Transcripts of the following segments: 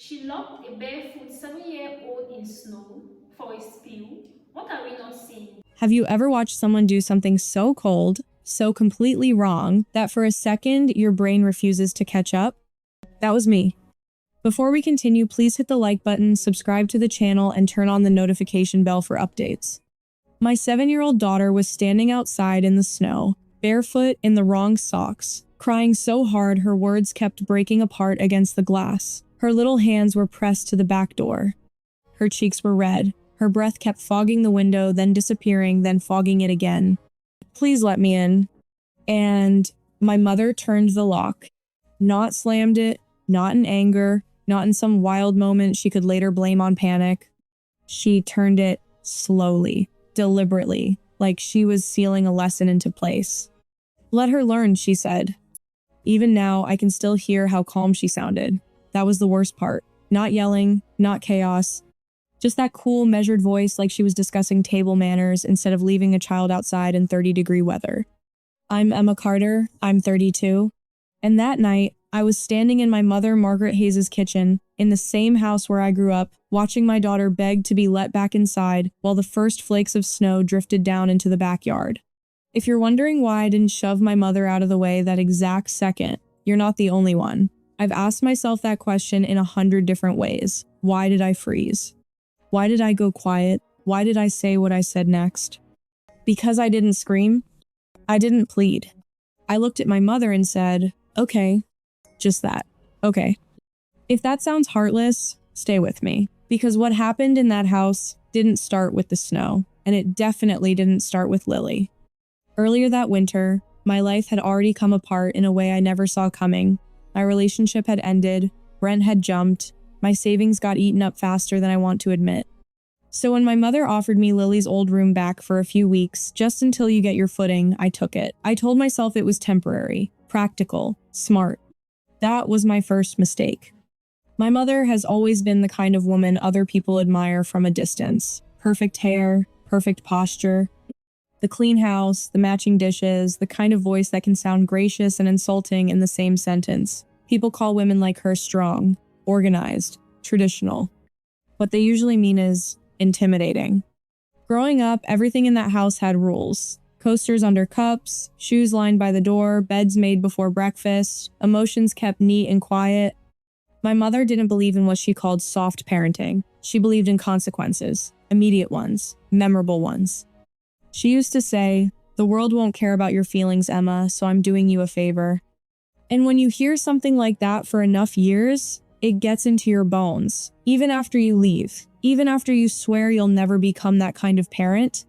She locked a barefoot 7-year-old in snow for a spill. What are we not seeing? Have you ever watched someone do something so cold, so completely wrong, that for a second your brain refuses to catch up? That was me. Before we continue, please hit the like button, subscribe to the channel, and turn on the notification bell for updates. My 7-year-old daughter was standing outside in the snow, barefoot in the wrong socks, crying so hard her words kept breaking apart against the glass. Her little hands were pressed to the back door. Her cheeks were red. Her breath kept fogging the window, then disappearing, then fogging it again. "Please let me in." And my mother turned the lock. Not slammed it, not in anger, not in some wild moment she could later blame on panic. She turned it slowly, deliberately, like she was sealing a lesson into place. "Let her learn," she said. Even now, I can still hear how calm she sounded. That was the worst part. Not yelling, not chaos. Just that cool, measured voice like she was discussing table manners instead of leaving a child outside in 30-degree weather. I'm Emma Carter, I'm 32. And that night, I was standing in my mother Margaret Hayes' kitchen, in the same house where I grew up, watching my daughter beg to be let back inside while the first flakes of snow drifted down into the backyard. If you're wondering why I didn't shove my mother out of the way that exact second, you're not the only one. I've asked myself that question in 100 different ways. Why did I freeze? Why did I go quiet? Why did I say what I said next? Because I didn't scream? I didn't plead. I looked at my mother and said, "Okay." Just that. Okay. If that sounds heartless, stay with me. Because what happened in that house didn't start with the snow, and it definitely didn't start with Lily. Earlier that winter, my life had already come apart in a way I never saw coming. My relationship had ended, rent had jumped, my savings got eaten up faster than I want to admit. So when my mother offered me Lily's old room back for a few weeks, just until you get your footing, I took it. I told myself it was temporary, practical, smart. That was my first mistake. My mother has always been the kind of woman other people admire from a distance. Perfect hair, perfect posture, the clean house, the matching dishes, the kind of voice that can sound gracious and insulting in the same sentence. People call women like her strong, organized, traditional. What they usually mean is intimidating. Growing up, everything in that house had rules. Coasters under cups, shoes lined by the door, beds made before breakfast, emotions kept neat and quiet. My mother didn't believe in what she called soft parenting. She believed in consequences, immediate ones, memorable ones. She used to say, "The world won't care about your feelings, Emma, so I'm doing you a favor." And when you hear something like that for enough years, it gets into your bones. Even after you leave, even after you swear you'll never become that kind of parent.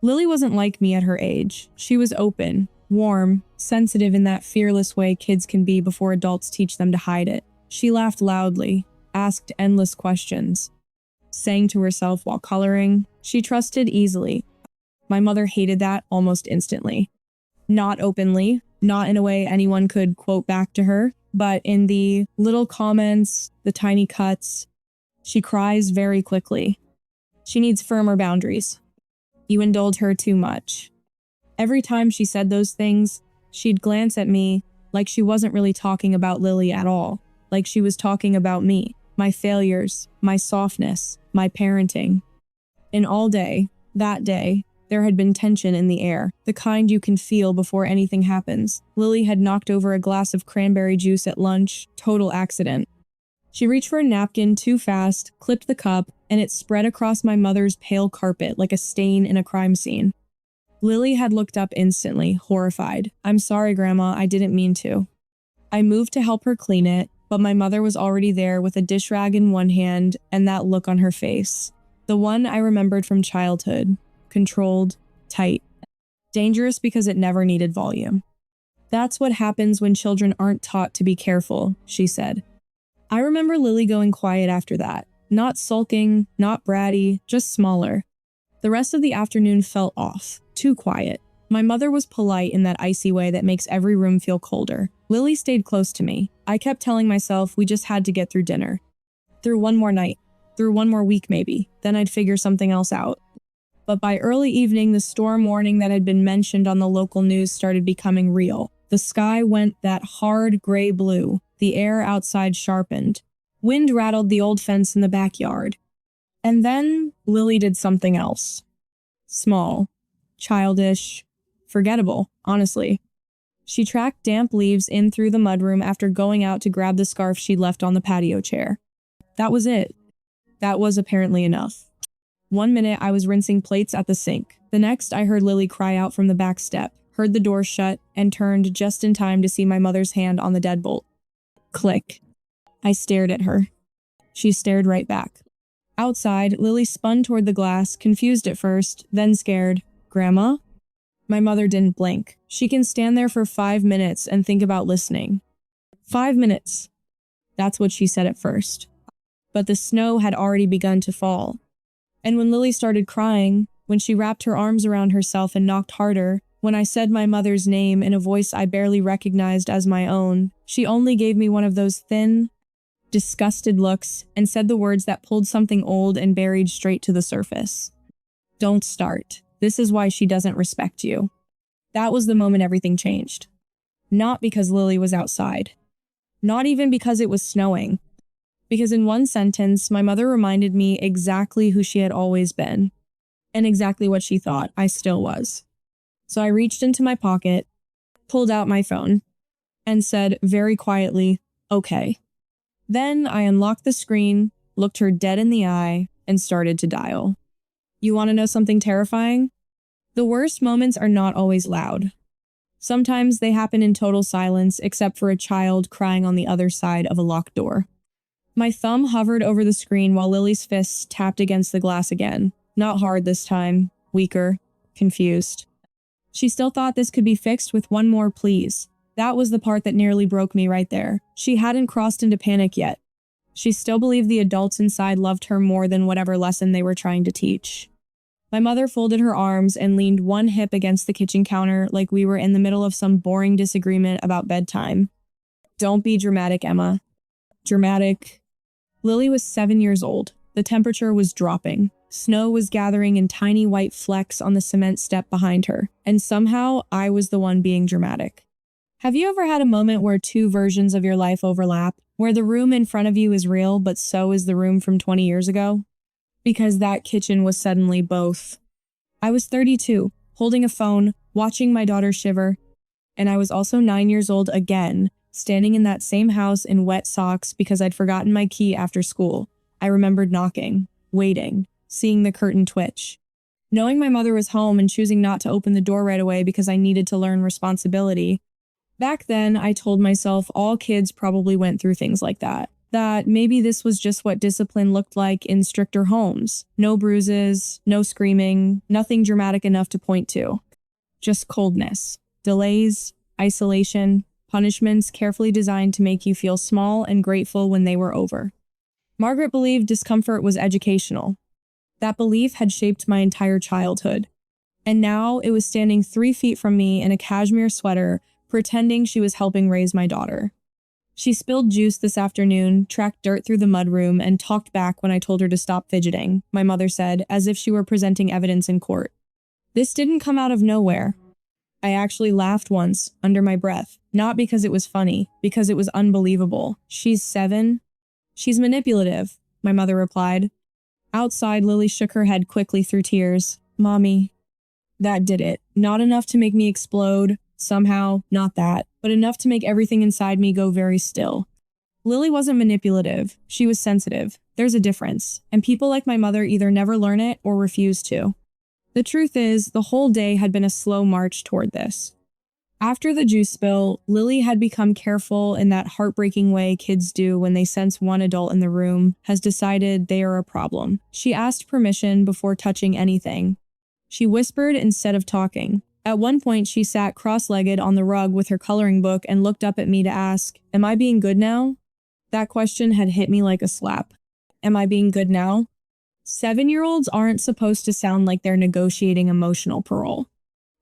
Lily wasn't like me at her age. She was open, warm, sensitive in that fearless way kids can be before adults teach them to hide it. She laughed loudly, asked endless questions, sang to herself while coloring. She trusted easily. My mother hated that almost instantly. Not openly, not in a way anyone could quote back to her, but in the little comments, the tiny cuts. She cries very quickly. She needs firmer boundaries. You indulge her too much. Every time she said those things, she'd glance at me like she wasn't really talking about Lily at all, like she was talking about me, my failures, my softness, my parenting. And all day, that day, there had been tension in the air, the kind you can feel before anything happens. Lily had knocked over a glass of cranberry juice at lunch, total accident. She reached for a napkin too fast, clipped the cup, and it spread across my mother's pale carpet like a stain in a crime scene. Lily had looked up instantly, horrified. "I'm sorry, Grandma, I didn't mean to." I moved to help her clean it, but my mother was already there with a dish rag in one hand and that look on her face. The one I remembered from childhood. Controlled, tight. Dangerous because it never needed volume. "That's what happens when children aren't taught to be careful," she said. I remember Lily going quiet after that. Not sulking, not bratty, just smaller. The rest of the afternoon felt off, too quiet. My mother was polite in that icy way that makes every room feel colder. Lily stayed close to me. I kept telling myself we just had to get through dinner. Through one more night. Through one more week maybe. Then I'd figure something else out. But by early evening, the storm warning that had been mentioned on the local news started becoming real. The sky went that hard gray blue. The air outside sharpened. Wind rattled the old fence in the backyard. And then Lily did something else. Small, childish, forgettable, honestly. She tracked damp leaves in through the mudroom after going out to grab the scarf she'd left on the patio chair. That was it. That was apparently enough. 1 minute I was rinsing plates at the sink. The next I heard Lily cry out from the back step, heard the door shut, and turned just in time to see my mother's hand on the deadbolt. Click. I stared at her. She stared right back. Outside, Lily spun toward the glass, confused at first, then scared. Grandma? My mother didn't blink. She can stand there for 5 minutes and think about listening. 5 minutes. That's what she said at first. But the snow had already begun to fall. And when Lily started crying, when she wrapped her arms around herself and knocked harder, when I said my mother's name in a voice I barely recognized as my own, she only gave me one of those thin, disgusted looks and said the words that pulled something old and buried straight to the surface. Don't start. This is why she doesn't respect you. That was the moment everything changed. Not because Lily was outside. Not even because it was snowing. Because in one sentence, my mother reminded me exactly who she had always been. And exactly what she thought I still was. So I reached into my pocket, pulled out my phone, and said very quietly, okay. Then I unlocked the screen, looked her dead in the eye, and started to dial. You want to know something terrifying? The worst moments are not always loud. Sometimes they happen in total silence except for a child crying on the other side of a locked door. My thumb hovered over the screen while Lily's fists tapped against the glass again. Not hard this time, weaker, confused. She still thought this could be fixed with one more please. That was the part that nearly broke me right there. She hadn't crossed into panic yet. She still believed the adults inside loved her more than whatever lesson they were trying to teach. My mother folded her arms and leaned one hip against the kitchen counter like we were in the middle of some boring disagreement about bedtime. Don't be dramatic, Emma. Dramatic. Lily was 7 years old. The temperature was dropping. Snow was gathering in tiny white flecks on the cement step behind her, and somehow I was the one being dramatic. Have you ever had a moment where two versions of your life overlap, where the room in front of you is real, but so is the room from 20 years ago? Because that kitchen was suddenly both. I was 32, holding a phone, watching my daughter shiver, and I was also 9 years old again, standing in that same house in wet socks because I'd forgotten my key after school. I remembered knocking, waiting, seeing the curtain twitch. Knowing my mother was home and choosing not to open the door right away because I needed to learn responsibility. Back then, I told myself all kids probably went through things like that. That maybe this was just what discipline looked like in stricter homes. No bruises, no screaming, nothing dramatic enough to point to. Just coldness, delays, isolation, punishments carefully designed to make you feel small and grateful when they were over. Margaret believed discomfort was educational. That belief had shaped my entire childhood. And now it was standing 3 feet from me in a cashmere sweater, pretending she was helping raise my daughter. She spilled juice this afternoon, tracked dirt through the mudroom, and talked back when I told her to stop fidgeting, my mother said, as if she were presenting evidence in court. This didn't come out of nowhere. I actually laughed once, under my breath, not because it was funny, because it was unbelievable. She's 7. She's manipulative, my mother replied. Outside, Lily shook her head quickly through tears. Mommy. That did it. Not enough to make me explode. Somehow, not that, but enough to make everything inside me go very still. Lily wasn't manipulative. She was sensitive. There's a difference, and people like my mother either never learn it or refuse to. The truth is, the whole day had been a slow march toward this. After the juice spill, Lily had become careful in that heartbreaking way kids do when they sense one adult in the room has decided they are a problem. She asked permission before touching anything. She whispered instead of talking. At one point, she sat cross-legged on the rug with her coloring book and looked up at me to ask, "Am I being good now?" That question had hit me like a slap. Am I being good now? 7-year-olds aren't supposed to sound like they're negotiating emotional parole.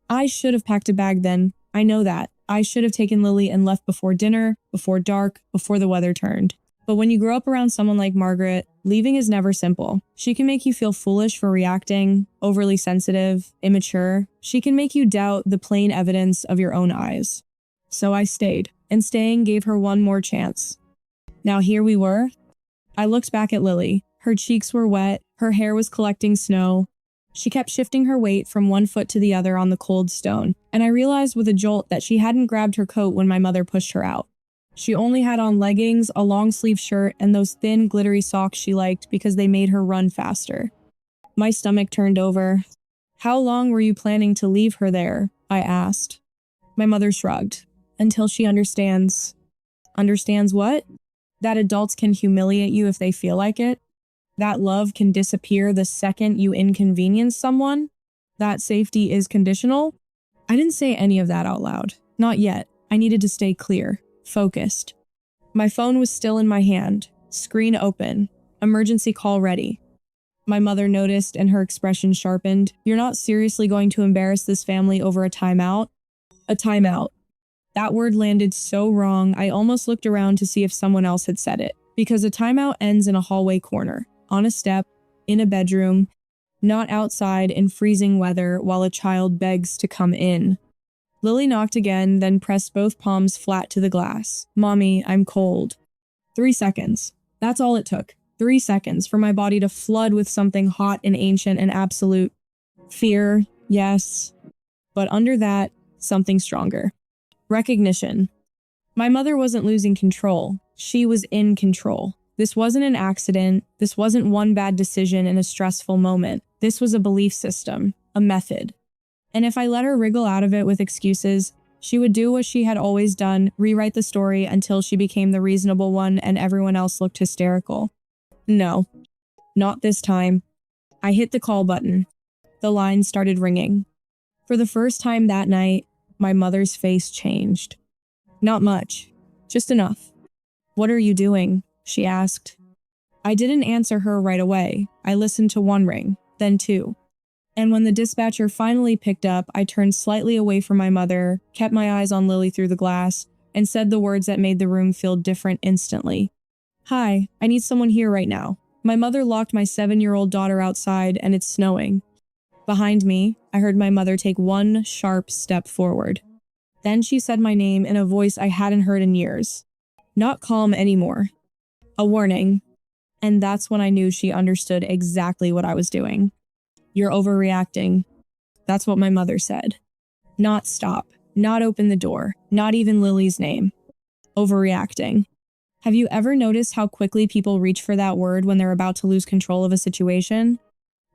I should have packed a bag then. I know that. I should have taken Lily and left before dinner, before dark, before the weather turned. But when you grow up around someone like Margaret, leaving is never simple. She can make you feel foolish for reacting, overly sensitive, immature. She can make you doubt the plain evidence of your own eyes. So I stayed, and staying gave her one more chance. Now here we were, I looked back at Lily. Her cheeks were wet, her hair was collecting snow. She kept shifting her weight from one foot to the other on the cold stone, and I realized with a jolt that she hadn't grabbed her coat when my mother pushed her out. She only had on leggings, a long-sleeve shirt, and those thin, glittery socks she liked because they made her run faster. My stomach turned over. "How long were you planning to leave her there?" I asked. My mother shrugged. "Until she understands." Understands what? That adults can humiliate you if they feel like it? That love can disappear the second you inconvenience someone? That safety is conditional? I didn't say any of that out loud. Not yet. I needed to stay clear, focused. My phone was still in my hand, screen open, emergency call ready. My mother noticed and her expression sharpened. "You're not seriously going to embarrass this family over a timeout?" A timeout. That word landed so wrong, I almost looked around to see if someone else had said it. Because a timeout ends in a hallway corner, on a step, in a bedroom, not outside in freezing weather while a child begs to come in. Lily knocked again, then pressed both palms flat to the glass. "Mommy, I'm cold." 3 seconds. That's all it took. 3 seconds for my body to flood with something hot and ancient and absolute. Fear, yes. But under that, something stronger. Recognition. My mother wasn't losing control. She was in control. This wasn't an accident. This wasn't one bad decision in a stressful moment. This was a belief system, a method. And if I let her wriggle out of it with excuses, she would do what she had always done, rewrite the story until she became the reasonable one and everyone else looked hysterical. No, not this time. I hit the call button. The line started ringing. For the first time that night, my mother's face changed. Not much, just enough. "What are you doing?" she asked. I didn't answer her right away. I listened to one ring, then two. And when the dispatcher finally picked up, I turned slightly away from my mother, kept my eyes on Lily through the glass, and said the words that made the room feel different instantly. "Hi, I need someone here right now. My mother locked my 7-year-old daughter outside and it's snowing." Behind me, I heard my mother take one sharp step forward. Then she said my name in a voice I hadn't heard in years. Not calm anymore. A warning. And that's when I knew she understood exactly what I was doing. "You're overreacting." That's what my mother said. Not stop, not open the door, not even Lily's name. Overreacting. Have you ever noticed how quickly people reach for that word when they're about to lose control of a situation?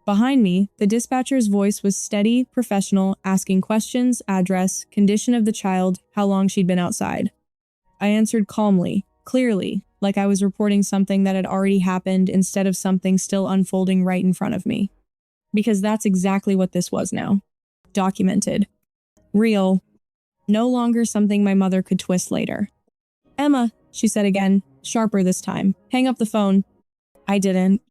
Behind me, the dispatcher's voice was steady, professional, asking questions, address, condition of the child, how long she'd been outside. I answered calmly, clearly, like I was reporting something that had already happened instead of something still unfolding right in front of me. Because that's exactly what this was now. Documented. Real. No longer something my mother could twist later. "Emma," she said again, sharper this time. "Hang up the phone." I didn't.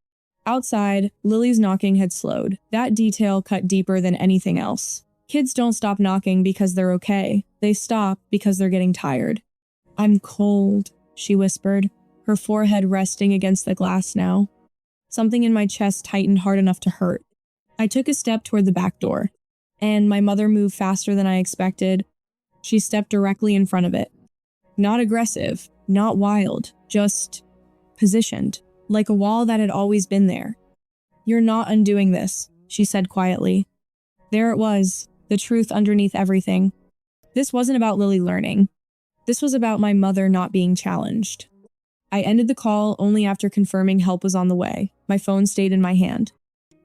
Outside, Lily's knocking had slowed. That detail cut deeper than anything else. Kids don't stop knocking because they're okay. They stop because they're getting tired. "I'm cold," she whispered, her forehead resting against the glass now. Something in my chest tightened hard enough to hurt. I took a step toward the back door, and my mother moved faster than I expected. She stepped directly in front of it. Not aggressive, not wild, just positioned. Like a wall that had always been there. "You're not undoing this," she said quietly. There it was, the truth underneath everything. This wasn't about Lily learning. This was about my mother not being challenged. I ended the call only after confirming help was on the way. My phone stayed in my hand.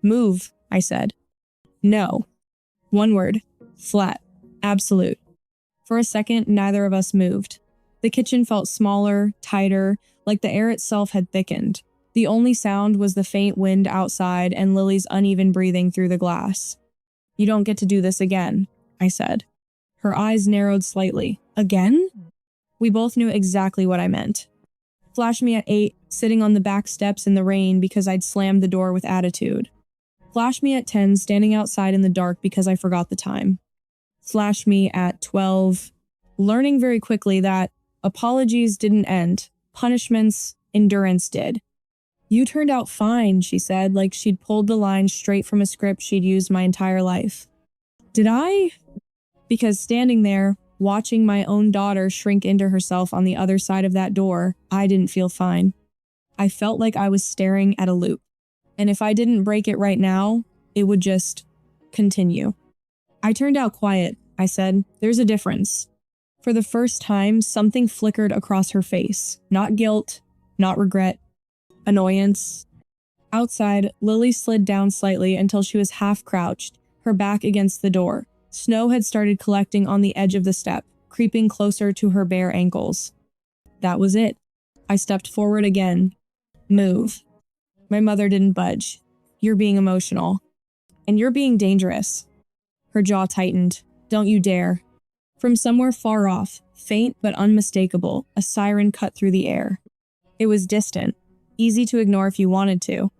"Move," I said. "No." One word. Flat. Absolute. For a second, neither of us moved. The kitchen felt smaller, tighter, like the air itself had thickened. The only sound was the faint wind outside and Lily's uneven breathing through the glass. "You don't get to do this again," I said. Her eyes narrowed slightly. "Again?" We both knew exactly what I meant. Flash me at 8, sitting on the back steps in the rain because I'd slammed the door with attitude. Flash me at 10, standing outside in the dark because I forgot the time. Flash me at 12, learning very quickly that apologies didn't end. Punishments, endurance did. "You turned out fine," she said, like she'd pulled the line straight from a script she'd used my entire life. Did I? Because standing there, watching my own daughter shrink into herself on the other side of that door, I didn't feel fine. I felt like I was staring at a loop. And if I didn't break it right now, it would just continue. I turned out quiet. I said, "There's a difference." For the first time, something flickered across her face. Not guilt, not regret, annoyance. Outside, Lily slid down slightly until she was half crouched, her back against the door. Snow had started collecting on the edge of the step, creeping closer to her bare ankles. That was it. I stepped forward again. Move. My mother didn't budge. "You're being emotional. And you're being dangerous." Her jaw tightened. "Don't you dare." From somewhere far off, faint but unmistakable, a siren cut through the air. It was distant, easy to ignore if you wanted to.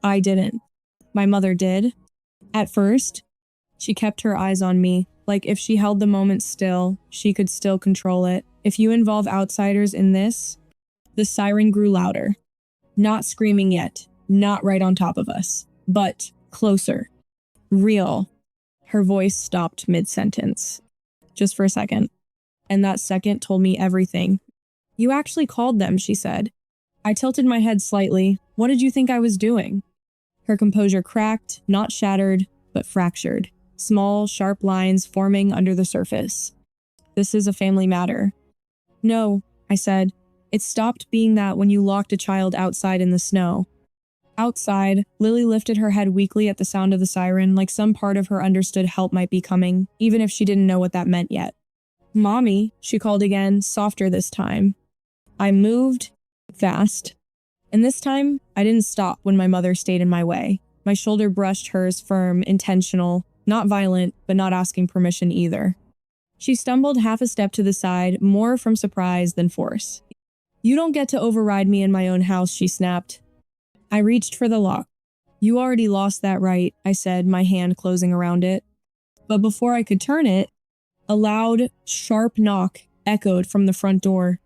I didn't. My mother did. At first, she kept her eyes on me, like if she held the moment still, she could still control it. If you involve outsiders in this, the siren grew louder. Not screaming yet, not right on top of us, but closer. Real. Her voice stopped mid-sentence. Just for a second. And that second told me everything. "You actually called them," she said. I tilted my head slightly. "What did you think I was doing?" Her composure cracked, not shattered, but fractured. Small, sharp lines forming under the surface. "This is a family matter." "No," I said. "It stopped being that when you locked a child outside in the snow." Outside, Lily lifted her head weakly at the sound of the siren, like some part of her understood help might be coming, even if she didn't know what that meant yet. "Mommy," she called again, softer this time. I moved fast. And this time, I didn't stop when my mother stayed in my way. My shoulder brushed hers, firm, intentional, not violent, but not asking permission either. She stumbled half a step to the side, more from surprise than force. "You don't get to override me in my own house," she snapped. I reached for the lock. "You already lost that right," I said, my hand closing around it. But before I could turn it, a loud, sharp knock echoed from the front door.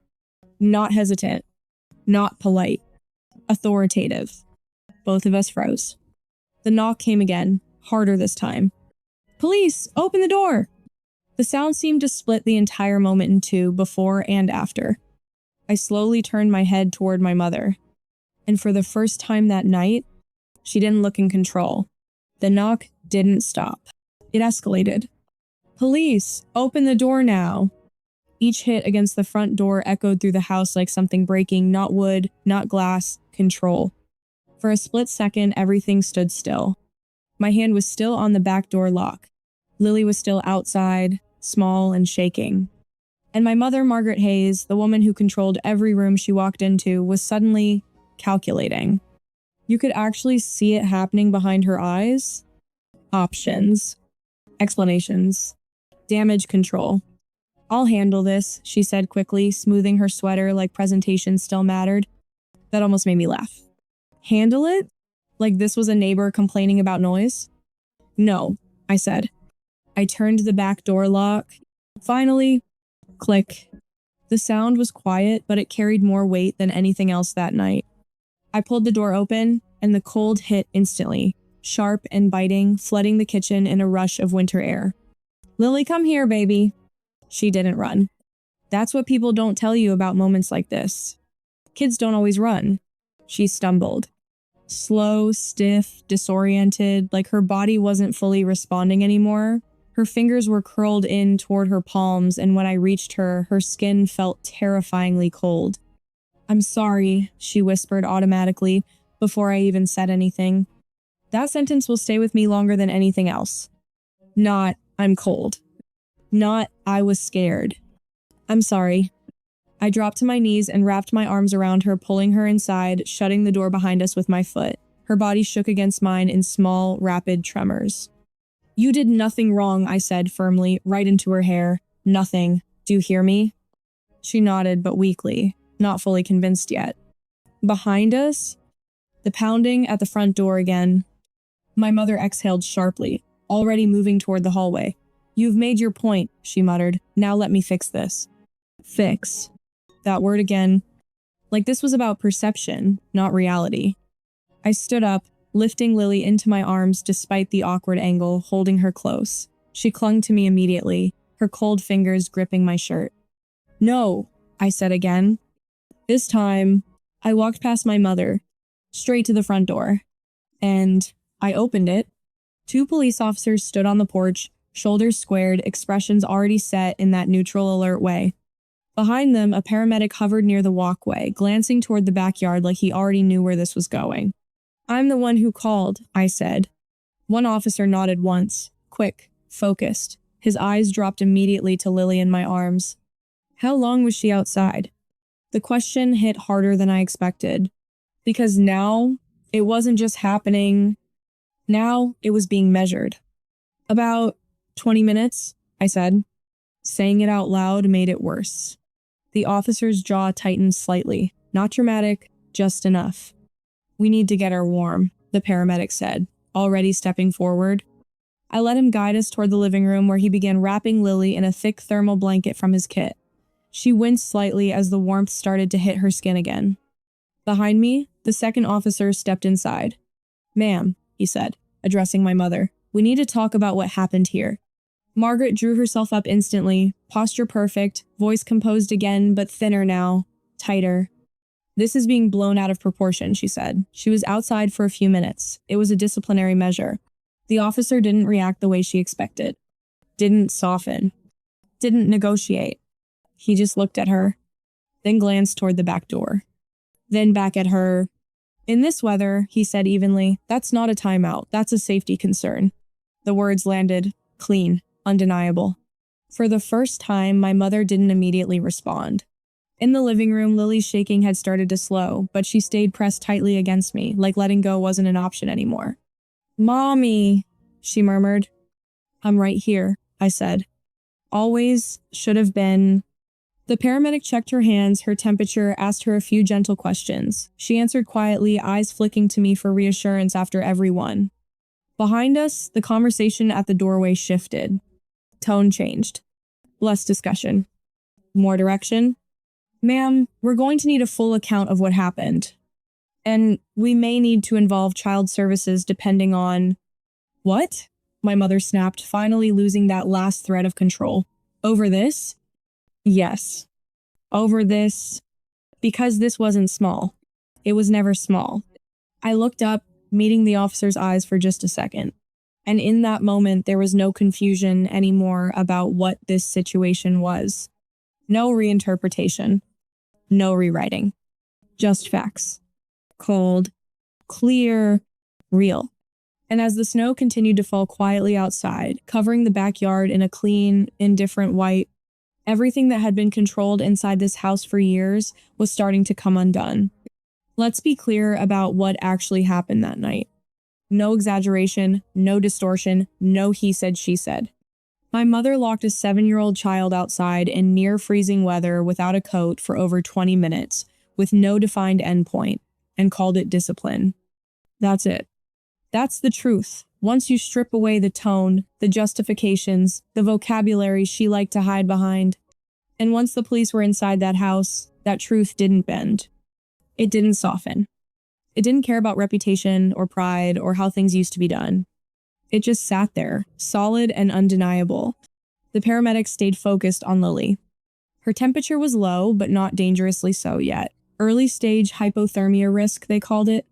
Not hesitant, not polite, authoritative. Both of us froze. The knock came again, harder this time. "Police, open the door!" The sound seemed to split the entire moment in two, before and after. I slowly turned my head toward my mother. And for the first time that night, she didn't look in control. The knock didn't stop. It escalated. "Police, open the door now." Each hit against the front door echoed through the house like something breaking, not wood, not glass, control. For a split second, everything stood still. My hand was still on the back door lock. Lily was still outside, small and shaking. And my mother, Margaret Hayes, the woman who controlled every room she walked into, was suddenly calculating. You could actually see it happening behind her eyes. Options. Explanations. Damage control. "I'll handle this," she said quickly, smoothing her sweater like presentation still mattered. That almost made me laugh. Handle it? Like this was a neighbor complaining about noise? "No," I said. I turned the back door lock. Finally, click. The sound was quiet, but it carried more weight than anything else that night. I pulled the door open, and the cold hit instantly, sharp and biting, flooding the kitchen in a rush of winter air. "Lily, come here, baby." She didn't run. That's what people don't tell you about moments like this. Kids don't always run. She stumbled. Slow, stiff, disoriented, like her body wasn't fully responding anymore. Her fingers were curled in toward her palms, and when I reached her, her skin felt terrifyingly cold. "I'm sorry," she whispered automatically, before I even said anything. That sentence will stay with me longer than anything else. Not, "I'm cold." Not, "I was scared." "I'm sorry." I dropped to my knees and wrapped my arms around her, pulling her inside, shutting the door behind us with my foot. Her body shook against mine in small, rapid tremors. "You did nothing wrong," I said firmly, right into her hair. "Nothing. Do you hear me?" She nodded, but weakly, not fully convinced yet. Behind us, the pounding at the front door again. My mother exhaled sharply, already moving toward the hallway. "You've made your point," she muttered. "Now let me fix this." Fix. That word again. Like this was about perception, not reality. I stood up, lifting Lily into my arms despite the awkward angle, holding her close. She clung to me immediately, her cold fingers gripping my shirt. "No," I said again. This time, I walked past my mother, straight to the front door, and I opened it. Two police officers stood on the porch, shoulders squared, expressions already set in that neutral alert way. Behind them, a paramedic hovered near the walkway, glancing toward the backyard like he already knew where this was going. "I'm the one who called," I said. One officer nodded once, quick, focused. His eyes dropped immediately to Lily in my arms. "How long was she outside?" The question hit harder than I expected, because now it wasn't just happening. Now it was being measured. "About 20 minutes, I said. Saying it out loud made it worse. The officer's jaw tightened slightly. Not dramatic, just enough. "We need to get her warm," the paramedic said, already stepping forward. I let him guide us toward the living room where he began wrapping Lily in a thick thermal blanket from his kit. She winced slightly as the warmth started to hit her skin again. Behind me, the second officer stepped inside. "Ma'am," he said, addressing my mother, "we need to talk about what happened here." Margaret drew herself up instantly, posture perfect, voice composed again, but thinner now, tighter. "This is being blown out of proportion," she said. "She was outside for a few minutes. It was a disciplinary measure." The officer didn't react the way she expected. Didn't soften. Didn't negotiate. He just looked at her, then glanced toward the back door. Then back at her. "In this weather," he said evenly, "that's not a timeout. That's a safety concern." The words landed clean, undeniable. For the first time, my mother didn't immediately respond. In the living room, Lily's shaking had started to slow, but she stayed pressed tightly against me, like letting go wasn't an option anymore. "Mommy," she murmured. "I'm right here," I said. "Always should have been." The paramedic checked her hands, her temperature, asked her a few gentle questions. She answered quietly, eyes flicking to me for reassurance after every one. Behind us, the conversation at the doorway shifted. Tone changed. Less discussion. More direction. "Ma'am, we're going to need a full account of what happened. And we may need to involve child services depending on—" "What?" my mother snapped, finally losing that last thread of control. "Over this?" "Yes. Over this. Because this wasn't small. It was never small." I looked up, meeting the officer's eyes for just a second. And in that moment, there was no confusion anymore about what this situation was. No reinterpretation. No rewriting. Just facts. Cold, clear, real. And as the snow continued to fall quietly outside, covering the backyard in a clean, indifferent white, everything that had been controlled inside this house for years was starting to come undone. Let's be clear about what actually happened that night. No exaggeration, no distortion, no he said, she said. My mother locked a 7-year-old child outside in near freezing weather without a coat for over 20 minutes, with no defined endpoint, and called it discipline. That's it. That's the truth. Once you strip away the tone, the justifications, the vocabulary she liked to hide behind. And once the police were inside that house, that truth didn't bend. It didn't soften. It didn't care about reputation or pride or how things used to be done. It just sat there, solid and undeniable. The paramedics stayed focused on Lily. Her temperature was low, but not dangerously so yet. Early stage hypothermia risk, they called it.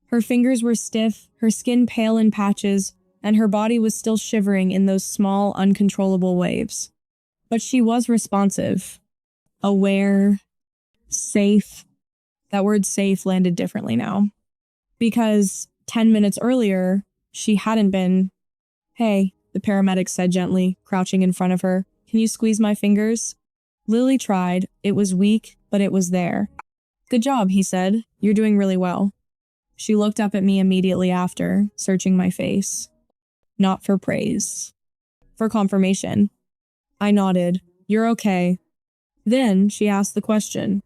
Her fingers were stiff, her skin pale in patches, and her body was still shivering in those small, uncontrollable waves. But she was responsive, aware, safe. That word safe landed differently now. Because 10 minutes earlier, she hadn't been. "Hey," the paramedic said gently, crouching in front of her. "Can you squeeze my fingers?" Lily tried. It was weak, but it was there. "Good job," he said. "You're doing really well." She looked up at me immediately after, searching my face. Not for praise. For confirmation. I nodded. "You're okay." Then she asked the question.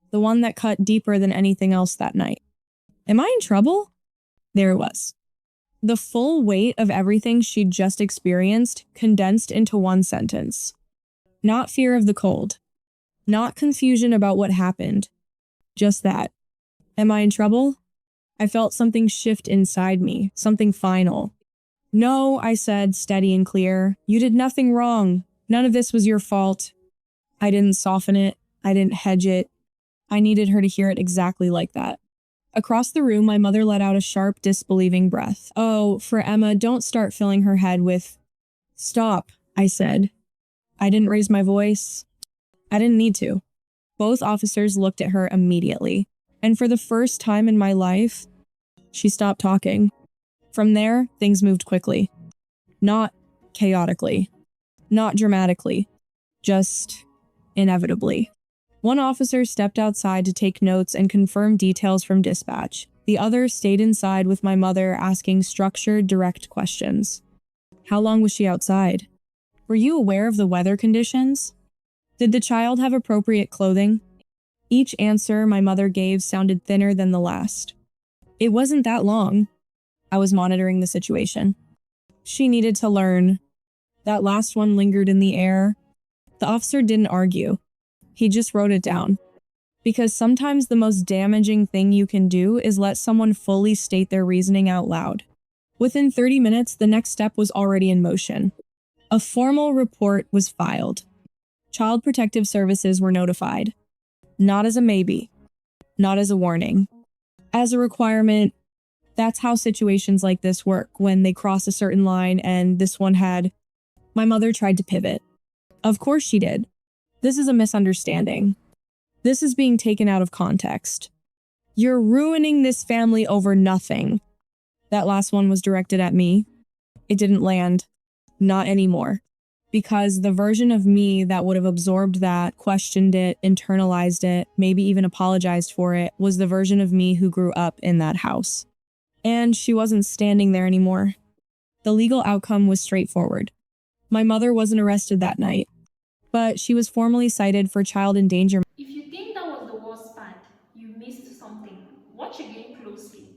The one that cut deeper than anything else that night. "Am I in trouble?" There it was. The full weight of everything she'd just experienced condensed into one sentence. Not fear of the cold. Not confusion about what happened. Just that. Am I in trouble? I felt something shift inside me, something final. "No," I said, steady and clear. "You did nothing wrong. None of this was your fault." I didn't soften it. I didn't hedge it. I needed her to hear it exactly like that. Across the room, my mother let out a sharp, disbelieving breath. Oh, for Emma, don't start filling her head with... Stop, I said. I didn't raise my voice. I didn't need to. Both officers looked at her immediately. And for the first time in my life, she stopped talking. From there, things moved quickly. Not chaotically. Not dramatically. Just inevitably. One officer stepped outside to take notes and confirm details from dispatch. The other stayed inside with my mother, asking structured, direct questions. How long was she outside? Were you aware of the weather conditions? Did the child have appropriate clothing? Each answer my mother gave sounded thinner than the last. It wasn't that long. I was monitoring the situation. She needed to learn. That last one lingered in the air. The officer didn't argue. He just wrote it down. Because sometimes the most damaging thing you can do is let someone fully state their reasoning out loud. Within 30 minutes, the next step was already in motion. A formal report was filed. Child Protective Services were notified. Not as a maybe. Not as a warning. As a requirement. That's how situations like this work when they cross a certain line, and this one had. My mother tried to pivot. Of course she did. This is a misunderstanding. This is being taken out of context. You're ruining this family over nothing. That last one was directed at me. It didn't land. Not anymore. Because the version of me that would have absorbed that, questioned it, internalized it, maybe even apologized for it, was the version of me who grew up in that house. And she wasn't standing there anymore. The legal outcome was straightforward. My mother wasn't arrested that night, but she was formally cited for child endangerment. If you think that was the worst part, you missed something. Watch again closely.